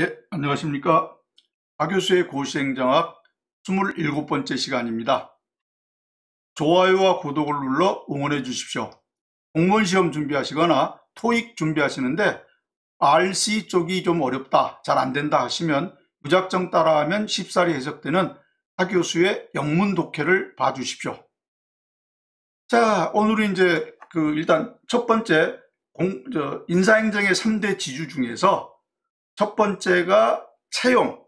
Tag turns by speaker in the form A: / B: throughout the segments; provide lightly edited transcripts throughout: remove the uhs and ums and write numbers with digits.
A: 예, 안녕하십니까. 박교수의 고시행정학 27번째 시간입니다. 좋아요와 구독을 눌러 응원해 주십시오. 공무원 시험 준비하시거나 토익 준비하시는데 RC 쪽이 좀 어렵다, 잘 안 된다 하시면 무작정 따라하면 쉽사리 해석되는 박교수의 영문 독해를 봐주십시오. 자, 오늘은 이제 일단 첫 번째 인사행정의 3대 지주 중에서 첫 번째가 채용,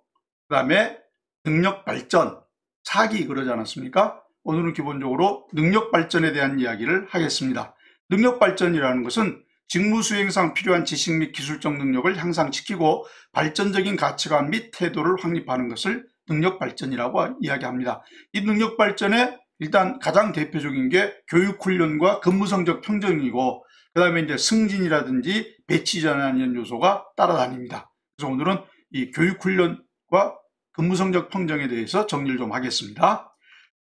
A: 그 다음에 능력 발전, 차기 그러지 않았습니까? 오늘은 기본적으로 능력 발전에 대한 이야기를 하겠습니다. 능력 발전이라는 것은 직무 수행상 필요한 지식 및 기술적 능력을 향상시키고 발전적인 가치관 및 태도를 확립하는 것을 능력 발전이라고 이야기합니다. 이 능력 발전에 일단 가장 대표적인 게 교육훈련과 근무성적 평등이고, 그 다음에 이제 승진이라든지 배치 전환이라는 요소가 따라다닙니다. 그래서 오늘은 이 교육훈련과 근무성적 평등에 대해서 정리를 좀 하겠습니다.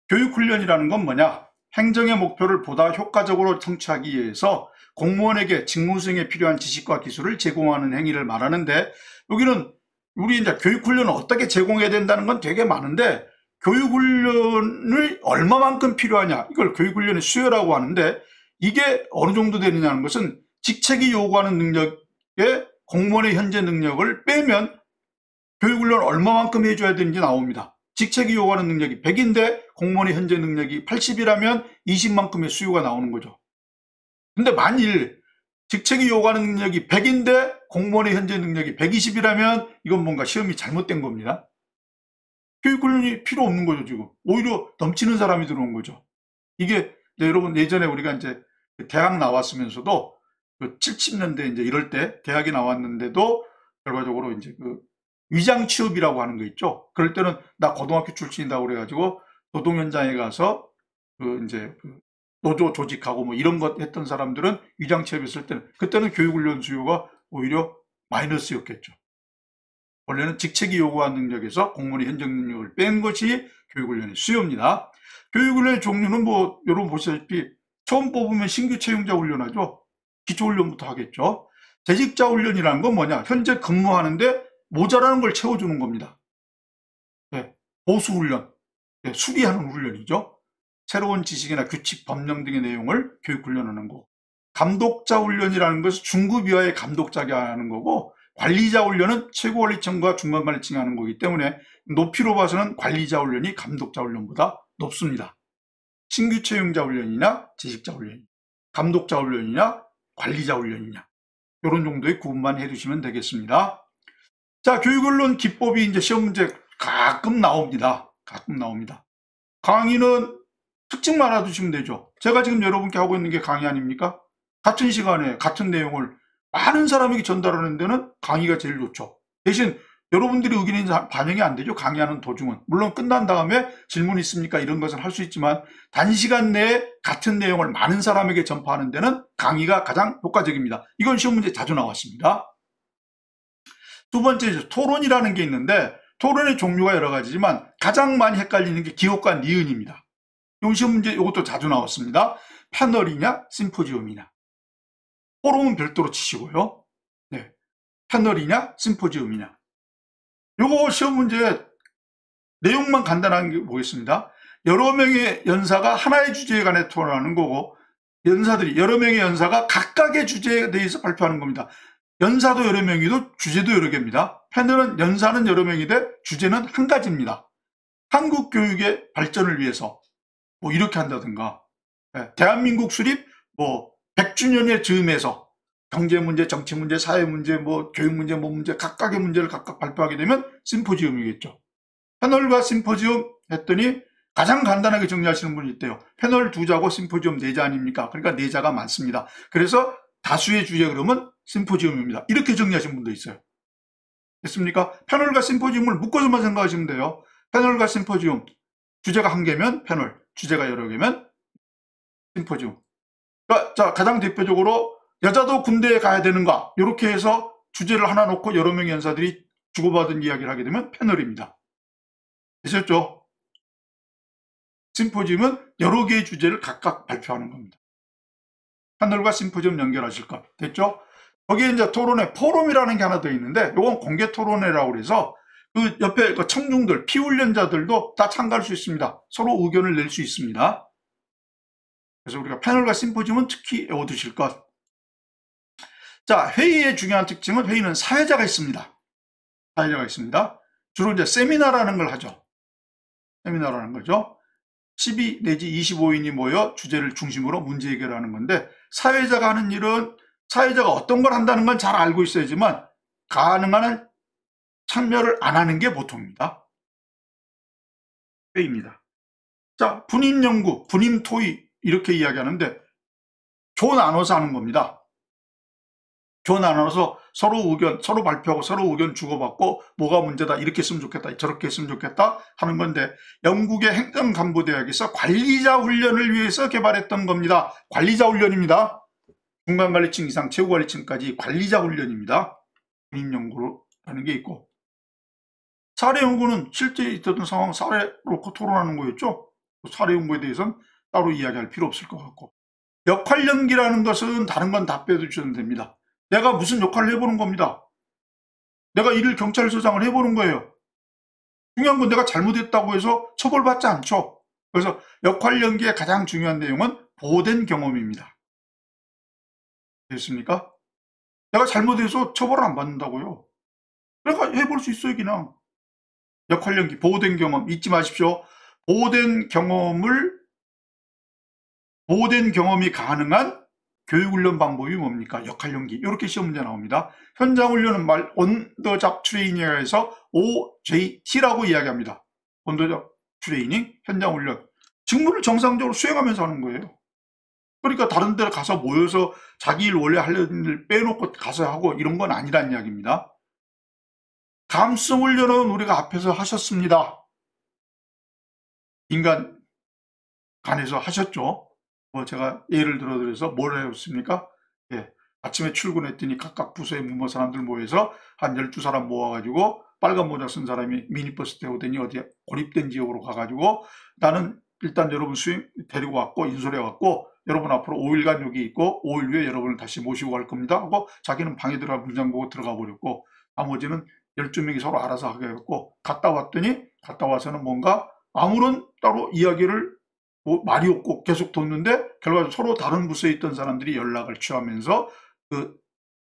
A: 교육훈련이라는 건 뭐냐? 행정의 목표를 보다 효과적으로 성취하기 위해서 공무원에게 직무수행에 필요한 지식과 기술을 제공하는 행위를 말하는데, 여기는 우리 이제 교육훈련을 어떻게 제공해야 된다는 건 되게 많은데, 교육훈련을 얼마만큼 필요하냐, 이걸 교육훈련의 수요라고 하는데, 이게 어느 정도 되느냐는 것은 직책이 요구하는 능력에 공무원의 현재 능력을 빼면 교육훈련을 얼마만큼 해줘야 되는지 나옵니다. 직책이 요구하는 능력이 100인데 공무원의 현재 능력이 80이라면 20만큼의 수요가 나오는 거죠. 근데 만일 직책이 요구하는 능력이 100인데 공무원의 현재 능력이 120이라면 이건 뭔가 시험이 잘못된 겁니다. 교육훈련이 필요 없는 거죠, 지금. 오히려 넘치는 사람이 들어온 거죠. 이게 여러분 예전에 우리가 이제 대학 나왔으면서도 70년대 이제 이럴 때 대학에 나왔는데도 결과적으로 이제 위장 취업이라고 하는 거 있죠. 그럴 때는 나 고등학교 출신이다 그래가지고 노동 현장에 가서 이제 노조 조직하고 뭐 이런 것 했던 사람들은 위장 취업했을 때는 그때는 교육훈련 수요가 오히려 마이너스였겠죠. 원래는 직책이 요구한 능력에서 공무원의 현장 능력을 뺀 것이 교육훈련의 수요입니다. 교육훈련의 종류는 뭐 여러분 보시다시피 처음 뽑으면 신규 채용자 훈련하죠. 기초훈련부터 하겠죠. 재직자 훈련이라는 건 뭐냐? 현재 근무하는데 모자라는 걸 채워주는 겁니다. 네, 보수훈련, 네, 수리하는 훈련이죠. 새로운 지식이나 규칙, 법령 등의 내용을 교육훈련하는 거. 감독자 훈련이라는 것은 중급 이하의 감독자가 하는 거고, 관리자 훈련은 최고관리층과 중간관리층이 하는 거기 때문에 높이로 봐서는 관리자 훈련이 감독자 훈련보다 높습니다. 신규 채용자 훈련이나 재직자 훈련, 감독자 훈련이냐 관리자 훈련이냐, 이런 정도의 구분만 해두시면 되겠습니다. 자, 교육훈련 기법이 이제 시험 문제 가끔 나옵니다. 강의는 특징만 알아두시면 되죠. 제가 지금 여러분께 하고 있는 게 강의 아닙니까? 같은 시간에 같은 내용을 많은 사람에게 전달하는 데는 강의가 제일 좋죠. 대신 여러분들이 의견이 반영이 안 되죠. 강의하는 도중은. 물론 끝난 다음에 질문 있습니까? 이런 것은 할 수 있지만 단시간 내에 같은 내용을 많은 사람에게 전파하는 데는 강의가 가장 효과적입니다. 이건 시험 문제 자주 나왔습니다. 두 번째, 토론이라는 게 있는데 토론의 종류가 여러 가지지만 가장 많이 헷갈리는 게 기호과 니은입니다. 이 시험 문제 이것도 자주 나왔습니다. 패널이냐 심포지움이냐. 토론은 별도로 치시고요. 네, 패널이냐 심포지움이냐. 요거 시험 문제 내용만 간단하게 보겠습니다. 여러 명의 연사가 하나의 주제에 관해 토론하는 거고, 여러 명의 연사가 각각의 주제에 대해서 발표하는 겁니다. 연사도 여러 명이고 주제도 여러 개입니다. 패널은 연사는 여러 명인데 주제는 한 가지입니다. 한국 교육의 발전을 위해서 뭐 이렇게 한다든가, 대한민국 수립 100주년의 즈음에서 경제 문제, 정치 문제, 사회 문제, 교육 문제, 문제, 각각의 문제를 각각 발표하게 되면 심포지움이겠죠. 패널과 심포지움 했더니 가장 간단하게 정리하시는 분이 있대요. 패널 2자고 심포지움 4자 아닙니까? 그러니까 4자가 많습니다. 그래서 다수의 주제 그러면 심포지움입니다. 이렇게 정리하시는 분도 있어요. 됐습니까? 패널과 심포지움을 묶어서만 생각하시면 돼요. 패널과 심포지움, 주제가 한 개면 패널, 주제가 여러 개면 심포지움. 그러니까 자, 가장 대표적으로 여자도 군대에 가야 되는가, 이렇게 해서 주제를 하나 놓고 여러 명의 연사들이 주고받은 이야기를 하게 되면 패널입니다. 되셨죠? 심포지움은 여러 개의 주제를 각각 발표하는 겁니다. 패널과 심포지움 연결하실 것 됐죠? 거기에 이제 토론회 포럼이라는 게 하나 더 있는데 이건 공개 토론회라고 그래서 그 옆에 그 청중들, 피훈련자들도 다 참가할 수 있습니다. 서로 의견을 낼 수 있습니다. 그래서 우리가 패널과 심포지엄은 특히 외워두실 것. 자, 회의의 중요한 특징은 회의는 사회자가 있습니다. 사회자가 있습니다. 주로 이제 세미나라는 걸 하죠. 세미나라는 거죠. 12 내지 25인이 모여 주제를 중심으로 문제 해결하는 건데 사회자가 하는 일은 사회자가 어떤 걸 한다는 건 잘 알고 있어야지만 가능한 한 참여를 안 하는 게 보통입니다. 회의입니다. 자, 분임 연구, 분임 토의 이렇게 이야기하는데 조 나눠서 하는 겁니다. 조 나눠서 서로 의견, 서로 발표하고 서로 의견 주고받고 뭐가 문제다, 이렇게 했으면 좋겠다, 저렇게 했으면 좋겠다 하는 건데 영국의 행정간부대학에서 관리자 훈련을 위해서 개발했던 겁니다. 관리자 훈련입니다. 중간관리층 이상 최고관리층까지 관리자 훈련입니다. 분임 연구라는 게 있고 사례 연구는 실제 있었던 상황 사례 놓고 토론하는 거였죠. 사례 연구에 대해서는 따로 이야기할 필요 없을 것 같고 역할 연기라는 것은 다른 건 다 빼두셔도 됩니다. 내가 무슨 역할을 해보는 겁니다. 내가 일일 경찰서장을 해보는 거예요. 중요한 건 내가 잘못했다고 해서 처벌받지 않죠. 그래서 역할 연기의 가장 중요한 내용은 보호된 경험입니다. 됐습니까? 내가 잘못해서 처벌을 안 받는다고요. 그러니까 해볼 수 있어요. 그냥 역할 연기, 보호된 경험 잊지 마십시오. 보호된 경험이 가능한 교육훈련 방법이 뭡니까? 역할 연기. 이렇게 시험 문제 나옵니다. 현장훈련은 말 온더잡 트레이닝에서 OJT라고 이야기합니다. 온더잡 트레이닝, 현장훈련. 직무를 정상적으로 수행하면서 하는 거예요. 그러니까 다른 데 가서 모여서 자기 일 원래 하려는 일 빼놓고 가서 하고 이런 건 아니란 이야기입니다. 감수성 훈련은 우리가 앞에서 하셨습니다. 인간 간에서 하셨죠. 뭐 제가 예를 들어서 뭘 해왔습니까? 예, 아침에 출근했더니 각각 부서의 무모 사람들 모여서 한 12사람 모아가지고 빨간 모자 쓴 사람이 미니버스 태우더니 어디 고립된 지역으로 가가지고 나는 일단 여러분 데리고 왔고 인솔해 왔고 여러분 앞으로 5일간 여기 있고 5일 후에 여러분을 다시 모시고 갈 겁니다 하고 자기는 방에 들어가 문장 보고 들어가 버렸고 나머지는 12명이 서로 알아서 하게 했고 갔다 와서는 뭔가 아무런 따로 이야기를 말이 없고 계속 뒀는데 결과적으로 서로 다른 부서에 있던 사람들이 연락을 취하면서 그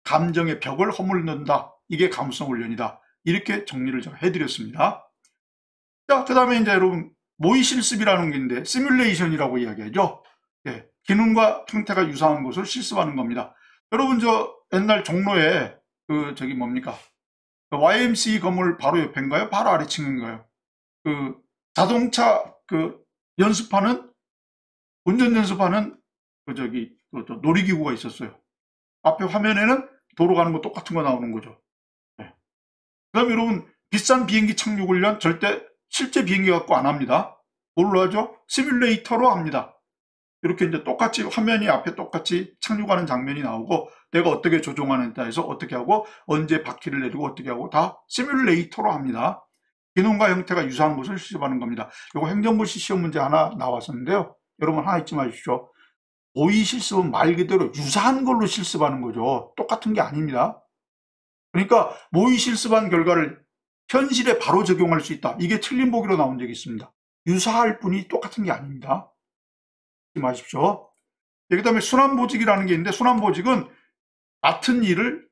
A: 감정의 벽을 허물는다. 이게 감수성 훈련이다. 이렇게 정리를 제가 해드렸습니다. 자, 그 다음에 이제 여러분 모의 실습이라는 게 있는데 시뮬레이션이라고 이야기하죠. 예, 기능과 형태가 유사한 것을 실습하는 겁니다. 여러분 저 옛날 종로에 그 저기 뭡니까? 그 YMCA 건물 바로 옆인가요? 바로 아래층인가요? 그 자동차 그 운전 연습하는 놀이기구가 있었어요. 앞에 화면에는 도로 가는 거 똑같은 거 나오는 거죠. 네. 그 다음에 여러분 비싼 비행기 착륙 훈련 절대 실제 비행기 갖고 안 합니다. 뭘로 하죠? 시뮬레이터로 합니다. 이렇게 이제 똑같이 화면이 앞에 똑같이 착륙하는 장면이 나오고 내가 어떻게 조종하는지에 따라서 어떻게 하고 언제 바퀴를 내리고 어떻게 하고 다 시뮬레이터로 합니다. 기능과 형태가 유사한 것을 실습하는 겁니다. 이거 행정고시 시험 문제 하나 나왔었는데요. 여러분 하나 잊지 마십시오. 모의 실습은 말 그대로 유사한 걸로 실습하는 거죠. 똑같은 게 아닙니다. 그러니까 모의 실습한 결과를 현실에 바로 적용할 수 있다. 이게 틀린 보기로 나온 적이 있습니다. 유사할 뿐이 똑같은 게 아닙니다. 잊지 마십시오. 그 다음에 순환보직이라는 게 있는데 순환보직은 맡은 일을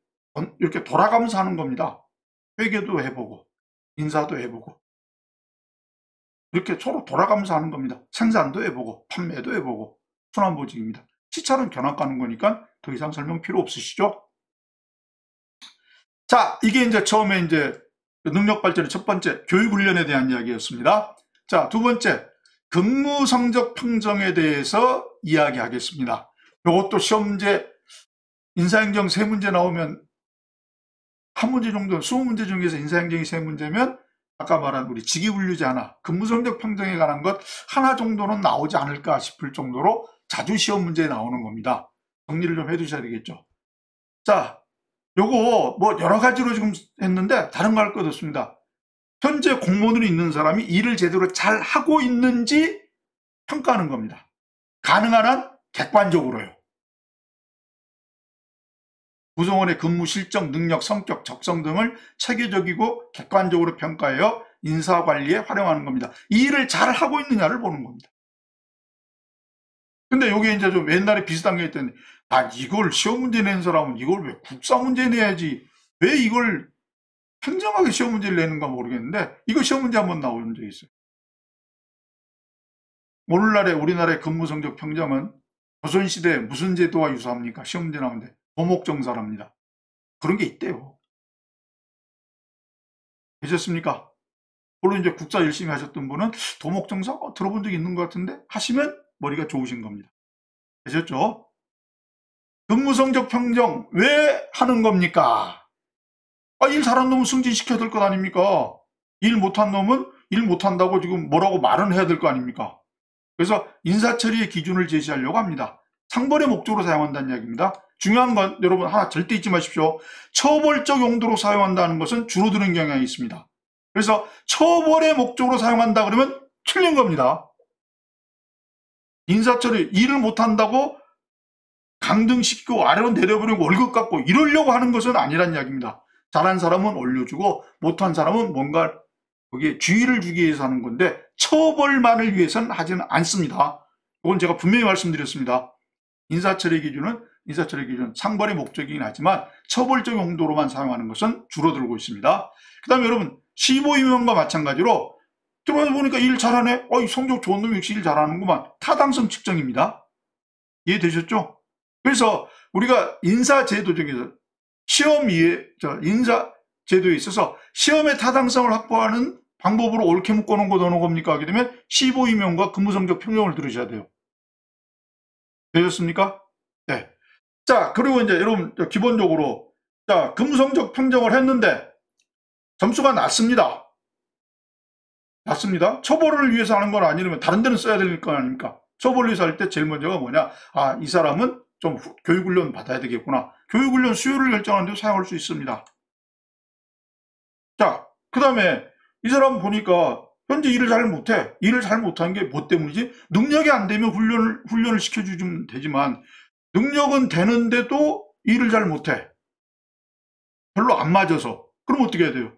A: 이렇게 돌아가면서 하는 겁니다. 회계도 해보고 인사도 해보고 이렇게 서로 돌아가면서 하는 겁니다. 생산도 해보고 판매도 해보고 순환보직입니다. 시차는 견학 가는 거니까 더 이상 설명 필요 없으시죠? 자, 이게 이제 처음에 이제 능력 발전의 첫 번째 교육훈련에 대한 이야기였습니다. 자, 두 번째 근무 성적 평정에 대해서 이야기하겠습니다. 이것도 시험 문제 인사행정 3문제 나오면 한 문제 정도 20문제 중에서 인사행정이 3문제면 아까 말한 우리 직위분류제 하나, 근무성적 평정에 관한 것 하나 정도는 나오지 않을까 싶을 정도로 자주 시험 문제에 나오는 겁니다. 정리를 좀 해두셔야 되겠죠. 자, 요거 뭐 여러 가지로 지금 했는데 다른 거 할 것 없습니다. 현재 공무원으로 있는 사람이 일을 제대로 잘 하고 있는지 평가하는 겁니다. 가능한 한 객관적으로요. 구성원의 근무 실적, 능력, 성격, 적성 등을 체계적이고 객관적으로 평가하여 인사관리에 활용하는 겁니다. 이 일을 잘 하고 있느냐를 보는 겁니다. 근데 여기 이제 좀 옛날에 비슷한 게 있던데, 이걸 시험 문제 낸 사람은 이걸 왜 국사 문제 내야지, 왜 이걸 평정하게 시험 문제를 내는가 모르겠는데, 이거 시험 문제 한번 나온 적이 있어요. 오늘날의 우리나라의 근무 성적 평정은 조선시대 무슨 제도와 유사합니까? 시험 문제 나오는데 도목정사랍니다. 그런 게 있대요. 되셨습니까? 물론 이제 국사 열심히 하셨던 분은 도목정사 들어본 적이 있는 것 같은데 하시면 머리가 좋으신 겁니다. 되셨죠? 근무성적 평정 왜 하는 겁니까? 일 잘한 놈은 승진시켜야 될 것 아닙니까? 일 못한 놈은 일 못한다고 지금 뭐라고 말은 해야 될 거 아닙니까? 그래서 인사처리의 기준을 제시하려고 합니다. 상벌의 목적으로 사용한다는 이야기입니다. 중요한 건 여러분 하나 절대 잊지 마십시오. 처벌적 용도로 사용한다는 것은 줄어드는 경향이 있습니다. 그래서 처벌의 목적으로 사용한다 그러면 틀린 겁니다. 인사처리 일을 못한다고 강등시키고 아래로 내려버리고 월급 깎고 이러려고 하는 것은 아니란 이야기입니다. 잘한 사람은 올려주고 못한 사람은 뭔가 거기에 주의를 주기 위해서 하는 건데 처벌만을 위해서는 하지는 않습니다. 이건 제가 분명히 말씀드렸습니다. 인사처리 기준은 상벌의 목적이긴 하지만 처벌적 용도로만 사용하는 것은 줄어들고 있습니다. 그 다음에 여러분 15임용과 마찬가지로 들어가서 보니까 일 잘하네. 성적 좋은 놈이 역시 일 잘하는구만. 타당성 측정입니다. 이해되셨죠? 그래서 우리가 인사제도 중에서 인사제도에 있어서 시험의 타당성을 확보하는 방법으로 옳게 묶어놓은 거 어느 겁니까? 하게 되면 15임용과 근무성적 평정을 들으셔야 돼요. 되셨습니까? 네. 자, 그리고 이제 여러분 기본적으로 근무성적 평정을 했는데 점수가 낮습니다. 처벌을 위해서 하는 건 아니면 다른 데는 써야 될 거 아닙니까? 처벌을 위해서 할 때 제일 먼저가 뭐냐? 이 사람은 좀 교육훈련 받아야 되겠구나. 교육훈련 수요를 결정하는 데 사용할 수 있습니다. 자, 그 다음에 이 사람 보니까 현재 일을 잘 못해. 일을 잘 못하는 게 뭐 때문이지? 능력이 안 되면 훈련을 시켜주면 되지만 능력은 되는데도 일을 잘 못해. 별로 안 맞아서. 그럼 어떻게 해야 돼요?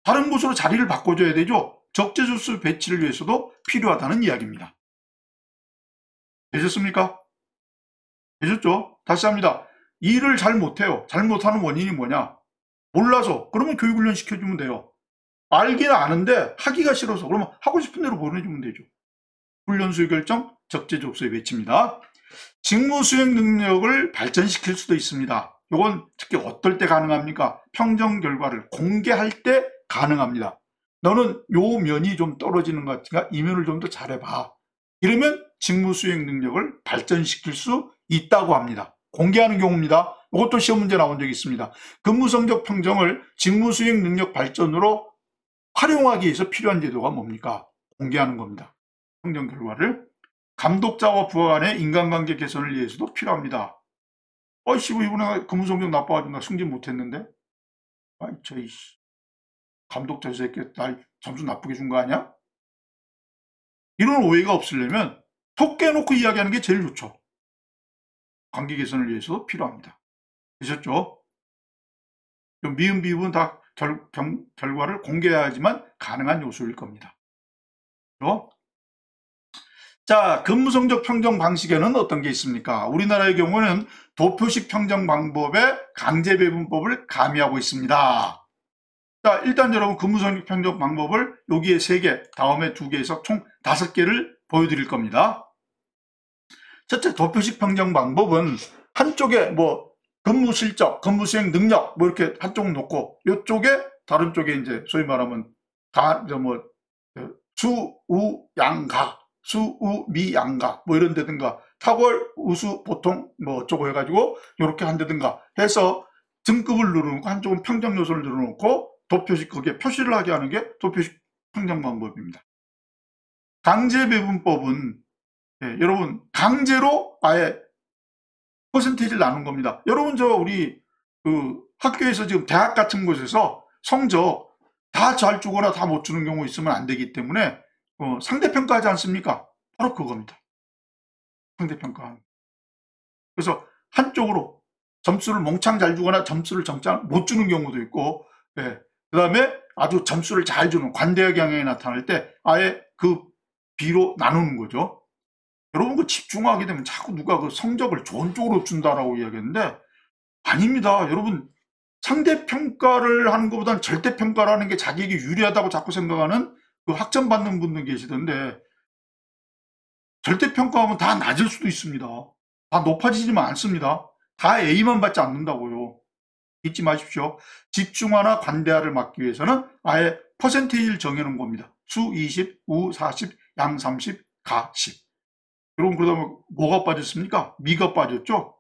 A: 다른 곳으로 자리를 바꿔줘야 되죠. 적재적소 배치를 위해서도 필요하다는 이야기입니다. 되셨습니까? 되셨죠? 다시 합니다. 일을 잘 못해요. 잘 못하는 원인이 뭐냐? 몰라서. 그러면 교육훈련 시켜주면 돼요. 알기는 아는데 하기가 싫어서. 그러면 하고 싶은 대로 보내주면 되죠. 훈련 수요 결정, 적재적소에 배치입니다. 직무 수행 능력을 발전시킬 수도 있습니다. 이건 특히 어떨 때 가능합니까? 평정 결과를 공개할 때 가능합니다. 너는 요 면이 좀 떨어지는 것 같으니까 이 면을 좀 더 잘해봐. 이러면 직무 수행 능력을 발전시킬 수 있다고 합니다. 공개하는 경우입니다. 이것도 시험 문제 나온 적이 있습니다. 근무 성적 평정을 직무 수행 능력 발전으로 활용하기 위해서 필요한 제도가 뭡니까? 공개하는 겁니다. 평정 결과를. 감독자와 부하 간의 인간관계 개선을 위해서도 필요합니다. 이번에 근무 성적 나빠가지고 나 승진 못했는데? 감독자 새끼 날 점수 나쁘게 준 거 아니야? 이런 오해가 없으려면 톡 깨놓고 이야기하는 게 제일 좋죠. 관계 개선을 위해서도 필요합니다. 되셨죠? 미음 비읍은 다 결과를 공개해야지만 가능한 요소일 겁니다. 그렇죠? 자, 근무 성적 평정 방식에는 어떤 게 있습니까? 우리나라의 경우는 도표식 평정 방법에 강제 배분법을 가미하고 있습니다. 자, 일단 여러분 근무 성적 평정 방법을 여기에 3개, 다음에 2개에서 총 5개를 보여드릴 겁니다. 첫째, 도표식 평정 방법은 한쪽에 근무 실적, 근무 수행 능력 이렇게 한쪽 놓고 이쪽에 다른 쪽에 이제 소위 말하면 수, 우, 양가, 수, 우, 미, 양가 이런 데든가 탁월, 우수, 보통 어쩌고 해가지고 이렇게 한다든가 해서 등급을 누르고 한쪽은 평정 요소를 눌러놓고 도표식 거기에 표시를 하게 하는 게 도표식 평정 방법입니다. 강제 배분법은 여러분 강제로 아예 퍼센테이지를 나눈 겁니다. 여러분 우리 학교에서 지금 대학 같은 곳에서 성적 다 잘 주거나 다 못 주는 경우 있으면 안 되기 때문에 상대평가하지 않습니까? 바로 그겁니다. 상대평가. 그래서 한쪽으로 점수를 몽창 잘 주거나 점수를 정작 못 주는 경우도 있고, 예. 그 다음에 아주 점수를 잘 주는 관대의 경향이 나타날 때 아예 그 B로 나누는 거죠. 여러분 그 집중하게 되면 자꾸 누가 그 성적을 좋은 쪽으로 준다라고 이야기했는데 아닙니다. 여러분 상대평가를 하는 것보다는 절대평가를 하는 게 자기에게 유리하다고 자꾸 생각하는 그 학점 받는 분들 계시던데 절대평가하면 다 낮을 수도 있습니다. 다 높아지지만 않습니다. 다 A만 받지 않는다고요. 잊지 마십시오. 집중화나 관대화를 막기 위해서는 아예 퍼센테이지를 정해놓은 겁니다. 수 20, 우 40, 양 30, 가 10. 여러분 그러다 보면 뭐가 빠졌습니까? 미가 빠졌죠?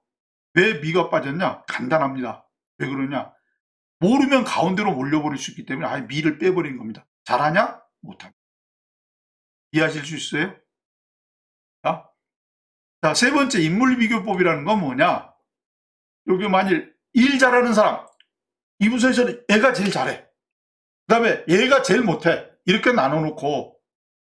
A: 왜 미가 빠졌냐? 간단합니다. 왜 그러냐? 모르면 가운데로 몰려버릴 수 있기 때문에 아예 미를 빼버린 겁니다. 잘하냐? 못합니다. 이해하실 수 있어요? 자, 세 번째 인물비교법이라는 건 뭐냐? 여기 만일 일 잘하는 사람, 이 부서에서는 얘가 제일 잘해. 그 다음에 얘가 제일 못해. 이렇게 나눠놓고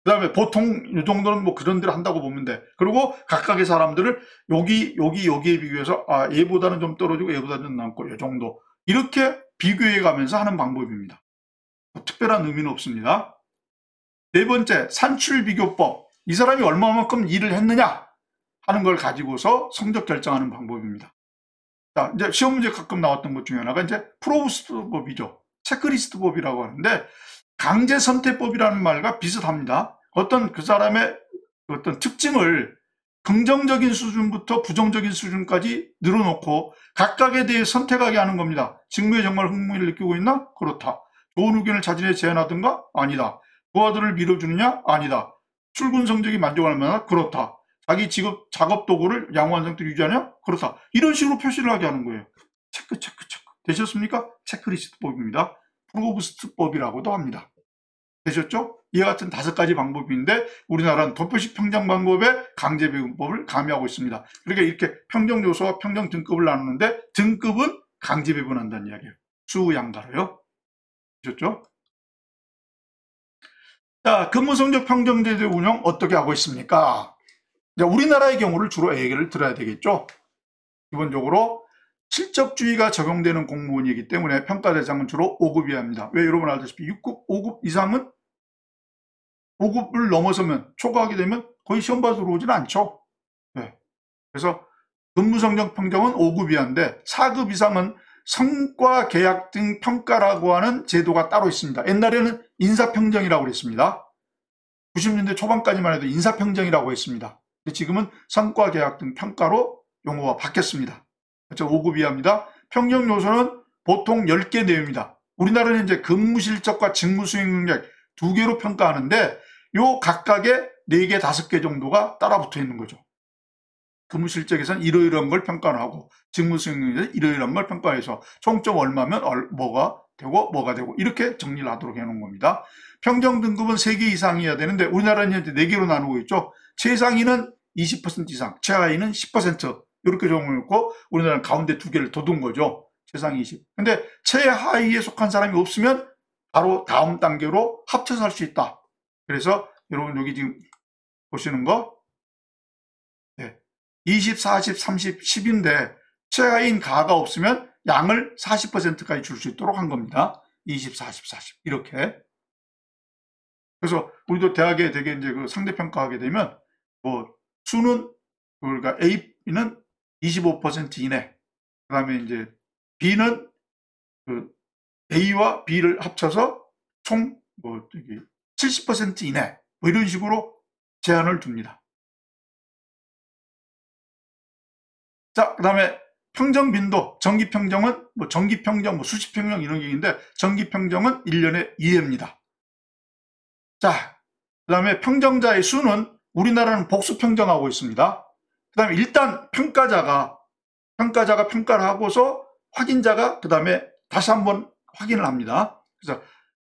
A: 그 다음에 보통 이 정도는 뭐 그런 대로 한다고 보면 돼. 그리고 각각의 사람들을 여기에 비교해서 얘보다는 좀 떨어지고 얘보다는 좀 남고 이 정도 이렇게 비교해 가면서 하는 방법입니다. 뭐 특별한 의미는 없습니다. 네 번째 산출비교법. 이 사람이 얼마만큼 일을 했느냐 하는 걸 가지고서 성적 결정하는 방법입니다. 자, 이제 시험 문제 가끔 나왔던 것 중에 하나가 이제 프로브스트법이죠. 체크리스트법이라고 하는데 강제 선택법이라는 말과 비슷합니다. 어떤 그 사람의 어떤 특징을 긍정적인 수준부터 부정적인 수준까지 늘어놓고 각각에 대해 선택하게 하는 겁니다. 직무에 정말 흥미를 느끼고 있나? 그렇다. 좋은 의견을 자진해 제안하든가? 아니다. 부하들을 밀어주느냐? 아니다. 출근 성적이 만족할 만하다? 그렇다. 자기 직업 작업 도구를 양호한 상태로 유지하냐? 그렇다. 이런 식으로 표시를 하게 하는 거예요. 체크. 되셨습니까? 체크리스트법입니다. 프로브스트법이라고도 합니다. 되셨죠? 이와 같은 5가지 방법인데 우리나라는 도표식 평정 방법에 강제 배분법을 가미하고 있습니다. 그러니까 이렇게 평정 요소와 평정 등급을 나누는데 등급은 강제 배분한다는 이야기예요. 수양가로요. 되셨죠? 자, 근무성적 평정제도 운영 어떻게 하고 있습니까? 자, 우리나라의 경우를 주로 얘기를 들어야 되겠죠. 기본적으로 실적주의가 적용되는 공무원이기 때문에 평가 대상은 주로 5급이어야 합니다. 왜 여러분 알다시피 6급, 5급 이상은 5급을 넘어서면 초과하게 되면 거의 시험 봐서 들어오지는 않죠. 네. 그래서 근무성적 평정은 5급이었는데 4급 이상은 성과 계약 등 평가라고 하는 제도가 따로 있습니다. 옛날에는 인사평정이라고 그랬습니다. 90년대 초반까지만 해도 인사평정이라고 했습니다. 지금은 성과 계약 등 평가로 용어가 바뀌었습니다. 그래서 5급 이하입니다. 평정 요소는 보통 10개 내용입니다. 우리나라는 이제 근무 실적과 직무 수행 능력 2개로 평가하는데 요 각각의 4개, 5개 정도가 따라붙어 있는 거죠. 근무 실적에서는 이러이러한 걸 평가를 하고 직무 수행 능력에서 이러이러한 걸 평가해서 총점 얼마면 뭐가 되고 이렇게 정리를 하도록 해놓은 겁니다. 평정 등급은 3개 이상이어야 되는데 우리나라는 현재 4개로 나누고 있죠. 최상위는 20% 이상, 최하위는 10% 이렇게 정해놓고 우리나라는 가운데 2개를 더 둔 거죠. 최상위 20. 근데 최하위에 속한 사람이 없으면 바로 다음 단계로 합쳐서 할 수 있다. 그래서 여러분 여기 지금 보시는 거 20, 40, 30, 10인데 최하인 가가 없으면 양을 40%까지 줄 수 있도록 한 겁니다. 20, 40, 40 이렇게. 그래서 우리도 대학에 되게 이제 그 상대평가하게 되면 뭐 수는 그러니까 A는 25% 이내, 그 다음에 이제 B는 그 A와 B를 합쳐서 총 뭐 70% 이내 뭐 이런 식으로 제한을 둡니다. 자, 그 다음에 평정 빈도, 정기평정은 뭐 정기평정, 뭐 수시평정 이런 게 있는데 정기평정은 1년에 2회입니다. 자, 그 다음에 평정자의 수는 우리나라는 복수평정하고 있습니다. 그 다음에 일단 평가자가 평가를 하고서 확인자가 그 다음에 다시 한번 확인을 합니다. 그래서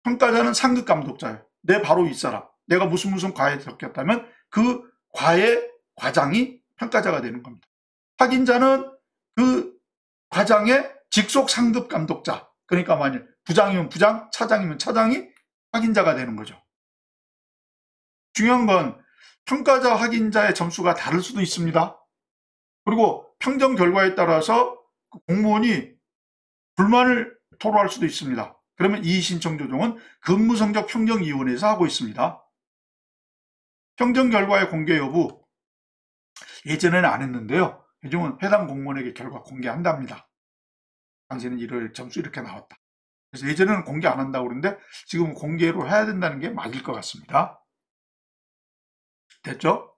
A: 평가자는 상급 감독자예요. 내 바로 윗사람. 내가 무슨 과에 적혔다면 그 과의 과장이 평가자가 되는 겁니다. 확인자는 그 과장의 직속 상급 감독자. 그러니까 만일 부장이면 부장, 차장이면 차장이 확인자가 되는 거죠. 중요한 건 평가자, 확인자의 점수가 다를 수도 있습니다. 그리고 평정 결과에 따라서 공무원이 불만을 토로할 수도 있습니다. 그러면 이 신청 조정은 근무성적 평정위원회에서 하고 있습니다. 평정 결과의 공개 여부, 예전에는 안 했는데요. 요즘은 해당 공무원에게 결과 공개한답니다. 당신은 이럴 점수 이렇게 나왔다. 그래서 예전에는 공개 안 한다고 그러는데 지금은 공개로 해야 된다는 게 맞을 것 같습니다. 됐죠?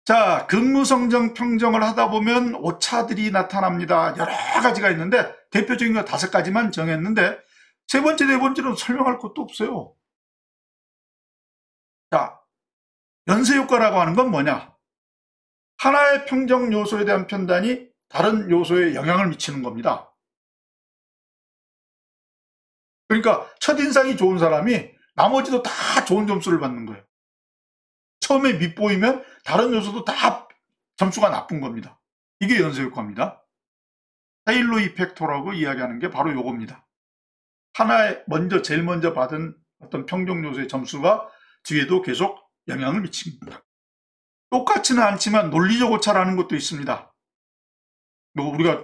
A: 자, 근무성적 평정을 하다 보면 오차들이 나타납니다. 여러 가지가 있는데 대표적인 거 5가지만 정했는데 세 번째, 네 번째는 설명할 것도 없어요. 자, 연쇄효과라고 하는 건 뭐냐? 하나의 평정 요소에 대한 판단이 다른 요소에 영향을 미치는 겁니다. 그러니까 첫인상이 좋은 사람이 나머지도 다 좋은 점수를 받는 거예요. 처음에 밉보이면 다른 요소도 다 점수가 나쁜 겁니다. 이게 연쇄효과입니다. 헤일로 이펙터라고 이야기하는 게 바로 요겁니다. 하나의 제일 먼저 받은 어떤 평정 요소의 점수가 뒤에도 계속 영향을 미칩니다. 똑같지는 않지만 논리적 오차라는 것도 있습니다. 우리가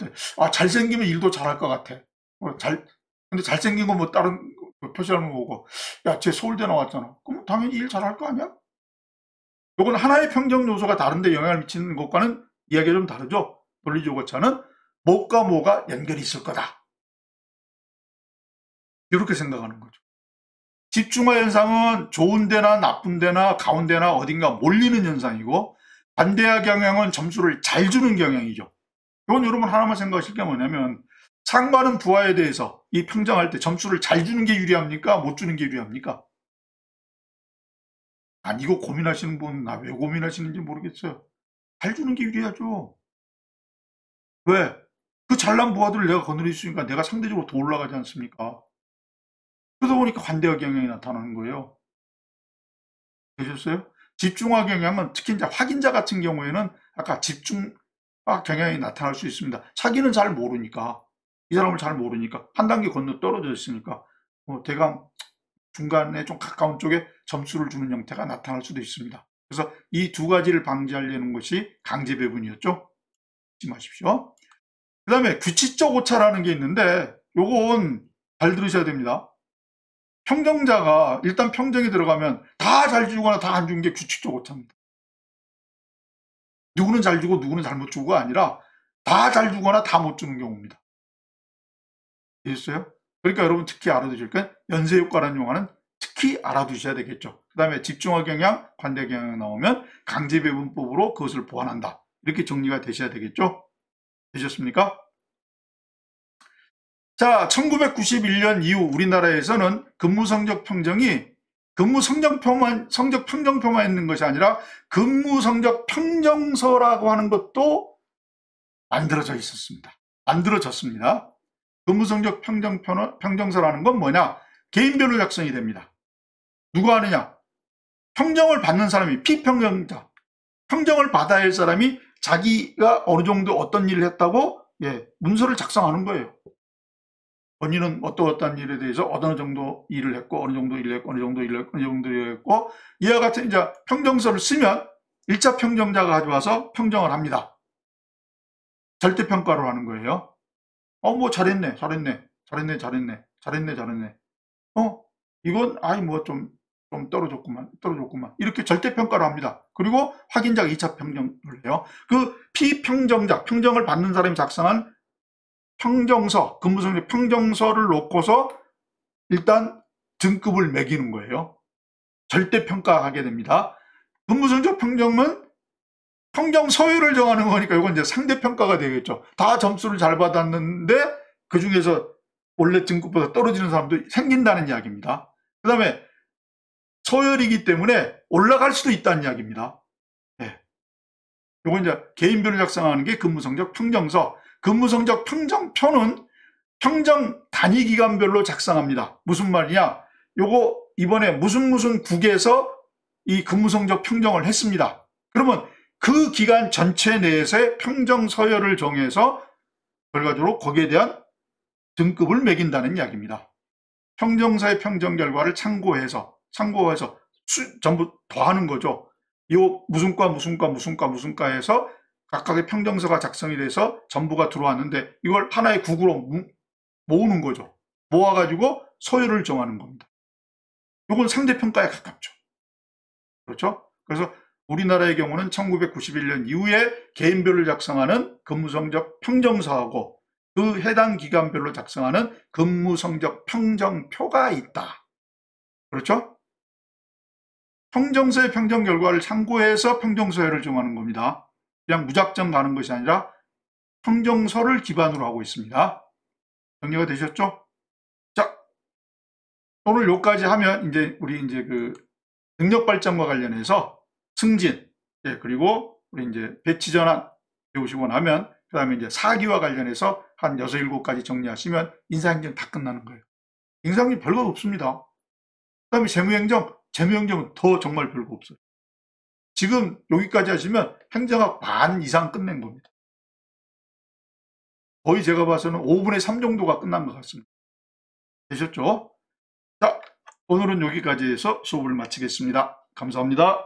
A: 잘생기면 일도 잘할 것 같아. 근데 잘생긴 건 뭐 다른 표시하는 거고, 야, 쟤 서울대 나왔잖아. 그럼 당연히 일 잘할 거 아니야? 요건 하나의 평정 요소가 다른데 영향을 미치는 것과는 이야기가 좀 다르죠. 논리적 오차는 뭐가 뭐가 연결이 있을 거다. 이렇게 생각하는 거죠. 집중화 현상은 좋은 데나 나쁜 데나 가운데나 어딘가 몰리는 현상이고, 반대화 경향은 점수를 잘 주는 경향이죠. 이건 여러분 하나만 생각하실 게 뭐냐면, 상반은 부하에 대해서 이 평정할 때 점수를 잘 주는 게 유리합니까? 못 주는 게 유리합니까? 이거 고민하시는 분, 나 왜 고민하시는지 모르겠어요. 잘 주는 게 유리하죠. 왜? 그 잘난 부하들을 내가 거느릴 수 있으니까 내가 상대적으로 더 올라가지 않습니까? 그러다 보니까 관대화 경향이 나타나는 거예요. 되셨어요? 집중화 경향은 특히 이제 확인자 같은 경우에는 아까 집중화 경향이 나타날 수 있습니다. 자기는 잘 모르니까, 이 사람을 잘 모르니까, 한 단계 건너 떨어져 있으니까, 대강 중간에 좀 가까운 쪽에 점수를 주는 형태가 나타날 수도 있습니다. 그래서 이 2가지를 방지하려는 것이 강제 배분이었죠. 잊지 마십시오. 그 다음에 규칙적 오차라는 게 있는데, 요건 잘 들으셔야 됩니다. 평정자가 일단 평정에 들어가면 다 잘 주거나 다 안 주는 게 규칙적 오차입니다. 누구는 잘 주고 누구는 잘못 주고가 아니라 다 잘 주거나 다 못 주는 경우입니다. 이해했어요? 그러니까 여러분 특히 알아두실 건 연쇄효과라는 용어는 특히 알아두셔야 되겠죠. 그 다음에 집중화 경향, 관대 경향 나오면 강제배분법으로 그것을 보완한다. 이렇게 정리가 되셔야 되겠죠. 되셨습니까? 자, 1991년 이후 우리나라에서는 근무성적 평정이 성적 평정표만 있는 것이 아니라 근무성적 평정서라고 하는 것도 만들어졌습니다. 근무성적 평정서라는 건 뭐냐? 개인별로 작성이 됩니다. 누가 하느냐? 평정을 받는 사람이 피평정자, 평정을 받아야 할 사람이 자기가 어느 정도 어떤 일을 했다고 문서를 작성하는 거예요. 본인은 어떠한 일에 대해서 어느 정도 일을 했고, 어느 정도 일을 했고, 어느 정도 일을 했고, 어느 정도 일을 했고, 이와 같은 이제 평정서를 쓰면 1차 평정자가 가져와서 평정을 합니다. 절대평가로 하는 거예요. 뭐 잘했네. 이건 좀 떨어졌구만. 이렇게 절대평가를 합니다. 그리고 확인자가 2차 평정을 해요. 그 피평정자, 평정을 받는 사람이 작성한 평정서, 근무성적 평정서를 놓고서 일단 등급을 매기는 거예요. 절대평가하게 됩니다. 근무성적 평정은 평정 서열을 정하는 거니까 이건 이제 상대평가가 되겠죠. 다 점수를 잘 받았는데 그 중에서 원래 등급보다 떨어지는 사람도 생긴다는 이야기입니다. 그 다음에 서열이기 때문에 올라갈 수도 있다는 이야기입니다. 이건 이제 개인별로 작성하는 게 근무성적 평정서. 근무성적 평정표는 평정 단위 기간별로 작성합니다. 무슨 말이냐? 요거 이번에 무슨 국에서 이 근무성적 평정을 했습니다. 그러면 그 기간 전체 내에서의 평정 서열을 정해서 결과적으로 거기에 대한 등급을 매긴다는 이야기입니다. 평정사의 평정 결과를 참고해서 전부 더하는 거죠. 요 무슨과에서 각각의 평정서가 작성이 돼서 전부가 들어왔는데 이걸 하나의 국으로 모으는 거죠. 모아가지고 소유를 정하는 겁니다. 이건 상대평가에 가깝죠. 그렇죠? 그래서 우리나라의 경우는 1991년 이후에 개인별로 작성하는 근무성적 평정서하고 그 해당 기관별로 작성하는 근무성적 평정표가 있다. 그렇죠? 평정서의 평정 결과를 참고해서 평정서열을 정하는 겁니다. 그냥 무작정 가는 것이 아니라 평정서를 기반으로 하고 있습니다. 정리가 되셨죠? 자, 오늘 여기까지 하면 우리 그 능력 발전과 관련해서 승진, 그리고 우리 배치 전환 배우시고 나면 그다음에 이제 사기와 관련해서 한 6, 7가지 정리하시면 인사행정 다 끝나는 거예요. 인사행정 별거 없습니다. 그다음에 재무행정은 더 정말 별거 없어요. 지금 여기까지 하시면 행정학 반 이상 끝낸 겁니다. 거의 제가 봐서는 5분의 3 정도가 끝난 것 같습니다. 되셨죠? 자, 오늘은 여기까지 해서 수업을 마치겠습니다. 감사합니다.